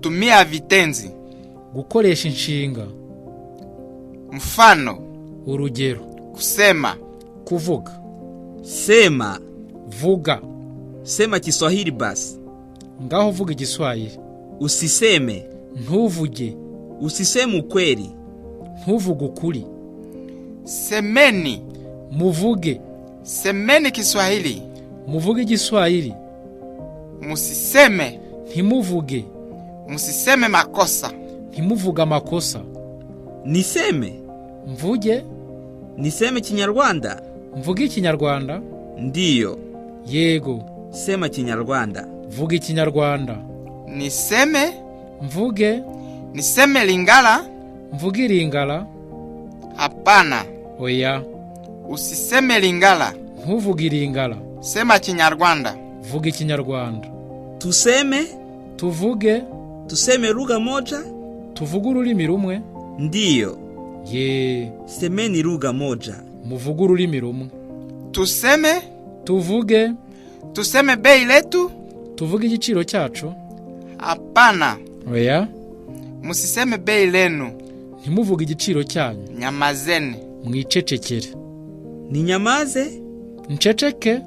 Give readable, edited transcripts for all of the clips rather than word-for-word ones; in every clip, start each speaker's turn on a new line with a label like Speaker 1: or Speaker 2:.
Speaker 1: kutumia vitenzi.
Speaker 2: Gukoresha inshinga.
Speaker 1: Mfano,
Speaker 2: urugero.
Speaker 1: Kusema,
Speaker 2: kuvuga.
Speaker 3: Sema.
Speaker 2: Vuga.
Speaker 3: Sema Kiswahili basi.
Speaker 2: Ngaho vuga Igiswahili.
Speaker 3: Usiseme.
Speaker 2: Ntuvuge.
Speaker 3: Usiseme ukweli.
Speaker 2: Ntuvuge ukuri.
Speaker 1: Semeni.
Speaker 2: Muvuge.
Speaker 1: Semeni Kiswahili.
Speaker 2: Muvuge Igiswahili.
Speaker 1: Musiseme.
Speaker 2: Ntimuvuge.
Speaker 1: Musiseme makosa.
Speaker 2: Ntimuvuga makosa.
Speaker 3: Niseme.
Speaker 2: Mvuge.
Speaker 3: Niseme Kinyarwanda.
Speaker 2: Mvuge Kinyarwanda.
Speaker 3: Ndiyo.
Speaker 2: Yego.
Speaker 3: Sema Kinyarwanda.
Speaker 2: Vuga Kinyarwanda.
Speaker 1: Niseme.
Speaker 2: Mvuge.
Speaker 1: Niseme Lingala.
Speaker 2: Mvuge Lingala.
Speaker 1: Hapana.
Speaker 2: Oya.
Speaker 1: Usiseme Lingala.
Speaker 2: Ntuvuge Lingala.
Speaker 1: Sema Kinyarwanda.
Speaker 2: Vuga Kinyarwanda.
Speaker 3: Tuseme.
Speaker 2: Tuvuge.
Speaker 3: Tuseme lugha moja.
Speaker 2: Tuvuge ururimi rumwe.
Speaker 3: Ndiyo.
Speaker 2: Ye.
Speaker 3: Semeni lugha moja.
Speaker 2: Muvuge ururimi rumwe.
Speaker 1: Tuseme.
Speaker 2: Tuvuge.
Speaker 1: Tuseme bei letu.
Speaker 2: Tuvuge igiciro cyacu.
Speaker 1: Hapana.
Speaker 2: Oya.
Speaker 1: Musiseme bei lenu.
Speaker 2: Ntimuvuge igiciro cyanyu.
Speaker 1: Nyamazeni.
Speaker 2: Mwicecekere.
Speaker 3: Ni nyamaze?
Speaker 2: Nceceke.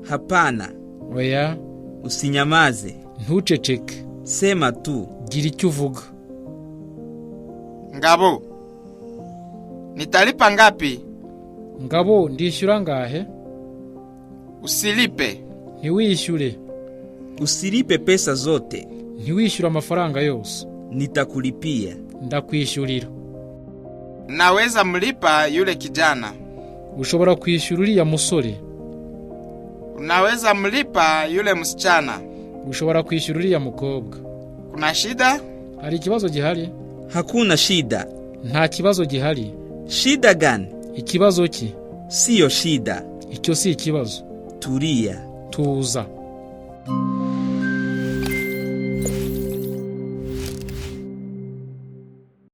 Speaker 3: Hapana.
Speaker 2: Oya.
Speaker 3: Usinyamaze.
Speaker 2: Ntuceceke.
Speaker 3: Sema tu.
Speaker 2: Gira icyo uvuga.
Speaker 1: Ngabo. Nitalipa ngapi?
Speaker 2: Ngabo, ndishyura ngahe?
Speaker 1: Usilipe.
Speaker 2: Ntiwishyure.
Speaker 3: Usilipe pesa zote.
Speaker 2: Ntiwishyura amafaranga yose.
Speaker 3: Nitakulipia.
Speaker 2: Ndakwishyurira.
Speaker 1: Naweza mlipa yule kijana.
Speaker 2: Ushobora kwishyura uriya musore.
Speaker 1: Unaweza mlipa yule msichana.
Speaker 2: Ushobora kwishyura uriya mukobwa.
Speaker 1: Kuna shida?
Speaker 2: Hari ikibazo gihari?
Speaker 3: Hakuna shida.
Speaker 2: Nta kibazo gihari.
Speaker 3: Shida gani?
Speaker 2: Ikibazo ki?
Speaker 3: Siyo shida.
Speaker 2: Icyo si ikibazo.
Speaker 3: Tulia.
Speaker 2: Tuza.